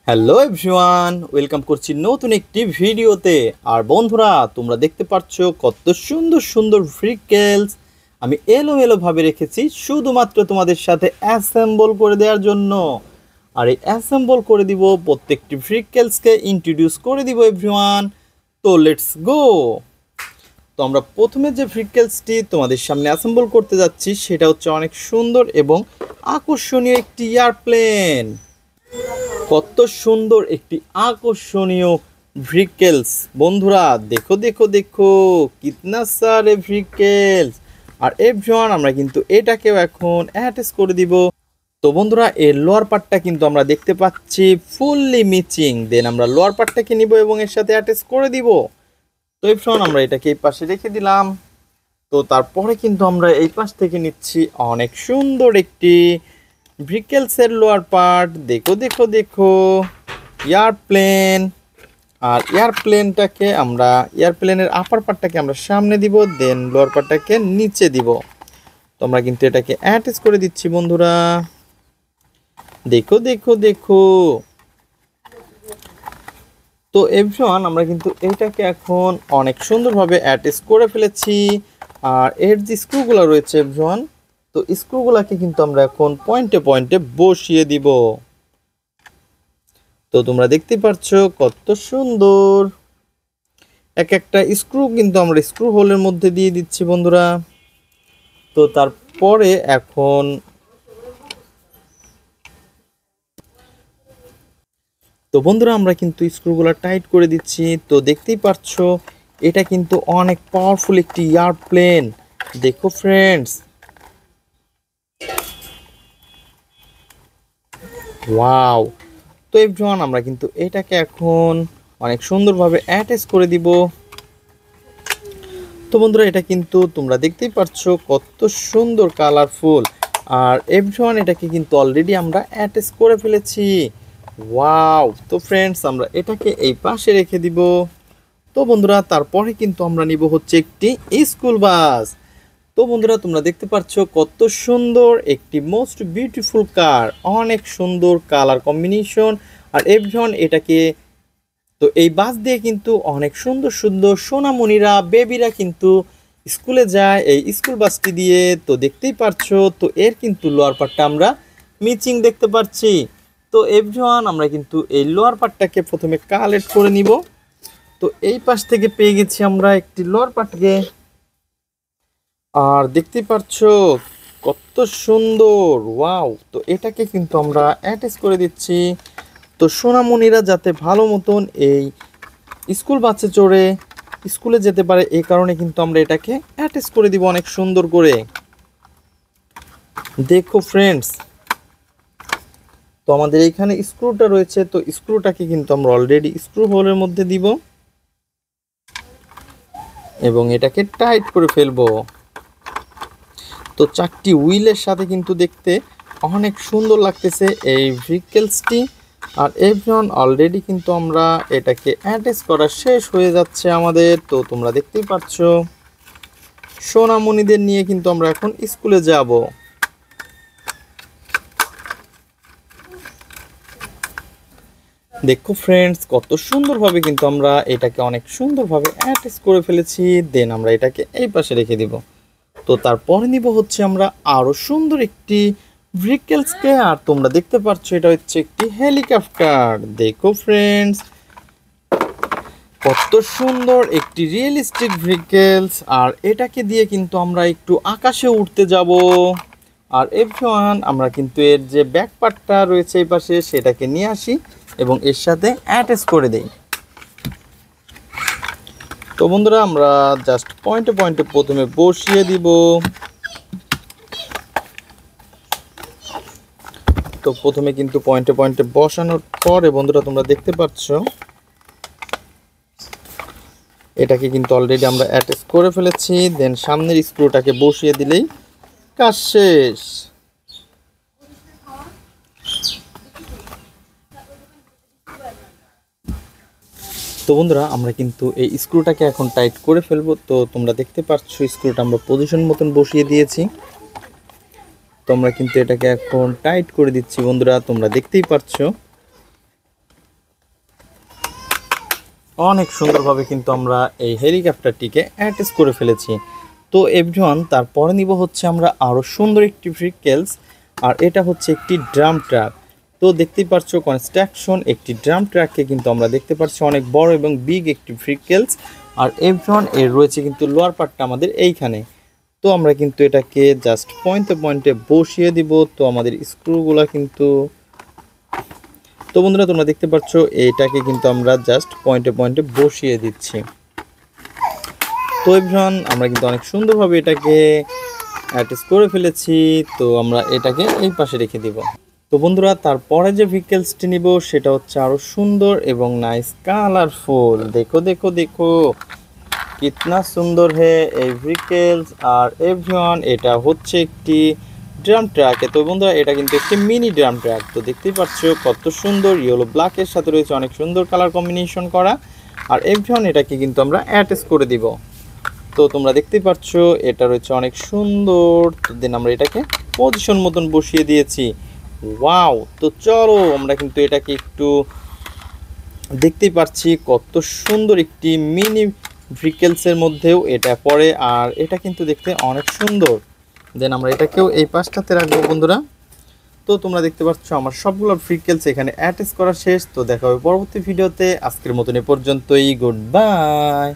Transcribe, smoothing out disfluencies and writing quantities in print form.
Hello everyone, welcome করছি নতুন একটি ভিডিওতে। আর বন্ধুরা, তোমরা দেখতে পাচ্ছ কত সুন্দর সুন্দর ফ্রিকেলস আমি এলোমেলোভাবে রেখেছি শুধুমাত্র তোমাদের সাথে অ্যাসেম্বল করে দেওয়ার জন্য। আর এই অ্যাসেম্বল করে দিব, প্রত্যেকটি ফ্রিকেলসকে ইন্ট্রোডিউস করে দিব এভরিওয়ান। তো লেটস গো। তো আমরা প্রথমে যে ফ্রিকেলসটি তোমাদের সামনে অ্যাসেম্বল করতে যাচ্ছি সেটা হচ্ছে অনেক সুন্দর এবং আকর্ষণীয় একটি এয়ারপ্লেন। কত সুন্দর একটি আকর্ষণীয় ভ্রিকেলস বন্ধুরা, দেখো দেখো দেখো কিতনা সারে ভ্রিকেলস। আর এভরিওয়ান, আমরা কিন্তু এটাকেও এখন অ্যাটাচ করে দিব। তো বন্ধুরা, এর লোয়ার পার্টটা কিন্তু আমরা দেখতে পাচ্ছি ফুললি মিচিং। দেন আমরা লোয়ার পার্টটাকে নিব এবং এর সাথে অ্যাটাচ করে দিব। তো এভরিওয়ান, আমরা এটাকে এই পাশে রেখে দিলাম। তো তারপরে কিন্তু আমরা এই পাশ থেকে নিচ্ছি অনেক সুন্দর একটি ভ্রিকেলসের লোয়ার পার্ট। দেখো দেখো দেখো এয়ারপ্লেন। আর এয়ারপ্লেনের আপার পার্টটাকে আমরা সামনে দিব, দেন লোয়ার পার্টটাকে নিচে দিব। তো আমরা কিন্তু এটাকে অ্যাটাচ করে দিচ্ছি বন্ধুরা। দেখো দেখো দেখো। তো এভরিওয়ান, আমরা কিন্তু এটাকে এখন অনেক সুন্দরভাবে অ্যাটাচ করে ফেলেছি। আর এর যে স্ক্রুগুলো রয়েছে এভরিওয়ান, তো স্ক্রুগুলোকে কিন্তু আমরা এখন পয়েন্টে পয়েন্টে বসিয়ে দিব। তো তোমরা দেখতে পাচ্ছ কত সুন্দর এক একটা স্ক্রু কিন্তু আমরা স্ক্রু হোলের মধ্যে দিয়ে দিচ্ছি বন্ধুরা। তো তারপরে এখন তো বন্ধুরা, আমরা কিন্তু স্ক্রুগুলো টাইট করে দিচ্ছি। তো দেখতেই পাচ্ছ এটা কিন্তু অনেক পাওয়ারফুল একটি এয়ারপ্লেন। দেখো ফ্রেন্ডস, ওয়াও। তো এভরিওয়ান, আমরা কিন্তু এটাকে এখন অনেক সুন্দরভাবে অ্যাটাচ করে দিব। তো বন্ধুরা, এটা কিন্তু তোমরা দেখতেই পাচ্ছ কত সুন্দর কালারফুল। আর এভরিওয়ান, এটাকে কিন্তু অলরেডি আমরা অ্যাটাচ করে ফেলেছি। ওয়াও। তো ফ্রেন্ডস, আমরা এটাকে এই পাশে রেখে দিব। তো বন্ধুরা, তারপরে কিন্তু আমরা নিব হচ্ছে একটি স্কুল বাস। তো বন্ধুরা, তোমরা দেখতে পাচ্ছ কত সুন্দর একটি মোস্ট বিউটিফুল কার, অনেক সুন্দর কালার কম্বিনেশন। আর এভরিওয়ান, এটাকে তো এই বাস দিয়ে কিন্তু অনেক সুন্দর সুন্দর সোনামণিরা বেবিরা কিন্তু স্কুলে যায় এই স্কুল বাসটি দিয়ে। তো দেখতেই পারছো, তো এর কিন্তু লোয়ার পার্টটা আমরা মিচিং দেখতে পাচ্ছি। তো এভরিওয়ান, আমরা কিন্তু এই লোয়ার পার্টটাকে প্রথমে কালেক্ট করে নিব। তো এই পাশ থেকে পেয়ে গেছি আমরা একটি লোয়ার পার্টকে। আর দেখতেই পারছো কত সুন্দর, ওয়াও। তো এটাকে কিন্তু আমরা অ্যাটাচ করে দিচ্ছি। তো সোনামণিরা যাতে ভালো মতন এই স্কুল বাসে চড়ে স্কুলে যেতে পারে, এই কারণে কিন্তু আমরা এটাকে অ্যাটাচ করে দিব অনেক সুন্দর করে। দেখো ফ্রেন্ডস, তো আমাদের এইখানে স্ক্রুটা রয়েছে। তো স্ক্রুটাকে কিন্তু আমরা অলরেডি স্ক্রু হোলের মধ্যে দিব এবং এটাকে টাইট করে ফেলবো। তো চারটি হুইলের সাথে কিন্তু দেখতে অনেক সুন্দর লাগতেছে এই ভেহিকেলসটি। আর এভরিওয়ান, অলরেডি কিন্তু আমরা এটাকে অ্যাটাচ করা শেষ হয়ে যাচ্ছে আমাদের। তো তোমরা দেখতেই পাচ্ছ সোনামণিদের নিয়ে কিন্তু আমরা এখন স্কুলে যাব। দেখো ফ্রেন্ডস, কত সুন্দরভাবে কিন্তু আমরা এটাকে অনেক সুন্দরভাবে অ্যাটাচ করে ফেলেছি। দেন আমরা এটাকে এই পাশে রেখে দিব। তো তারপরে নিব হচ্ছে আমরা আরো সুন্দর একটি ভেহিকেলসকে। আর তোমরা দেখতে পাচ্ছ এটা হচ্ছে একটি হেলিকপ্টার। দেখো ফ্রেন্ডস, কত সুন্দর একটি রিয়েলিস্টিক ভেহিকেলস। আর এটাকে দিয়ে কিন্তু আমরা একটু আকাশে উঠতে যাব। আর এভরিওয়ান, আমরা কিন্তু এর যে ব্যাক পার্টটা রয়েছে এই পাশে সেটাকে নিয়ে আসি এবং এর সাথে অ্যাটাচ করে দেই। তো বন্ধুরা, আমরা জাস্ট পয়েন্টে পয়েন্টে প্রথমে বসিয়ে দিব। তো প্রথমে কিন্তু পয়েন্টে পয়েন্টে বসানোর পরে বন্ধুরা, তোমরা দেখতে পাচ্ছ এটাকে কিন্তু অলরেডি আমরা অ্যাটাচ করে ফেলেছি। দেন সামনের স্ক্রুটাকে বসিয়ে দিলেই কাজ শেষ। তো বন্ধুরা, আমরা কিন্তু এই স্ক্রুটাকে এখন টাইট করে ফেলবো। তো তোমরা দেখতে পাচ্ছ স্ক্রুটা আমরা পজিশন মতন বসিয়ে দিয়েছি। তো আমরা কিন্তু এটাকে এখন টাইট করে দিচ্ছি বন্ধুরা, তোমরা দেখতেই পাচ্ছ। অনেক সুন্দরভাবে কিন্তু আমরা এই হেলিকপ্টারটিকে অ্যাটাচ করে ফেলেছি। তো এভরিওয়ান, তারপরে নিব হচ্ছে আমরা আরও সুন্দর একটি ভেহিকেলস, আর এটা হচ্ছে একটি ড্রাম ট্রাক। তো দেখতেই পাচ্ছ কনস্ট্রাকশন একটি ড্রাম ট্রাককে কিন্তু আমরা দেখতে পাচ্ছি অনেক বড় এবং বিগ একটি ভেহিকেলস। আর এভরিওয়ান, এর রয়েছে কিন্তু লোয়ার পার্টটা আমাদের এইখানে। তো আমরা কিন্তু এটাকে জাস্ট পয়েন্টে পয়েন্টে বসিয়ে দিব। তো আমাদের স্ক্রুগুলো কিন্তু, তো বন্ধুরা তোমরা দেখতে পাচ্ছ এটাকে কিন্তু আমরা জাস্ট পয়েন্টে পয়েন্টে বসিয়ে দিচ্ছি। তো এভরিওয়ান, আমরা কিন্তু অনেক সুন্দরভাবে এটাকে অ্যাটাচ করে ফেলেছি। তো আমরা এটাকে এই পাশে রেখে দিব। তো বন্ধুরা, তারপরে যে ভেহিকেলসটি নিব সেটা হচ্ছে আরও সুন্দর এবং নাইস কালারফুল। দেখো দেখো দেখো কিতনা সুন্দর হে এই ভেহিকেলস। আর এভরিওয়ান, এটা হচ্ছে একটি ড্রাম ট্রাক। তো বন্ধুরা, এটা কিন্তু একটি মিনি ড্রাম ট্রাক। তো দেখতেই পাচ্ছ কত সুন্দর ইয়েলো ব্ল্যাকের সাথে রয়েছে অনেক সুন্দর কালার কম্বিনেশন করা। আর এভরিওয়ান, এটাকে কিন্তু আমরা অ্যাটাচ করে দিব। তো তোমরা দেখতেই পাচ্ছ এটা রয়েছে অনেক সুন্দর। তো দেন আমরা এটাকে পজিশন মতন বসিয়ে দিয়েছি। ওয়াও! তো চলো আমরা কিন্তু এটাকে একটু দেখতেই পাচ্ছি কত সুন্দর একটি মিনি ভেহিকেলসের মধ্যেও এটা পড়ে। আর এটা কিন্তু দেখতে অনেক সুন্দর। দেন আমরা এটাকেও এই পাশটাতে রাখবো বন্ধুরা। তো তোমরা দেখতে পাচ্ছ আমার সবগুলো ভেহিকেলস এখানে অ্যাটাচ করা শেষ। তো দেখা হবে পরবর্তী ভিডিওতে। আজকের মতন এ পর্যন্তই। Good bye.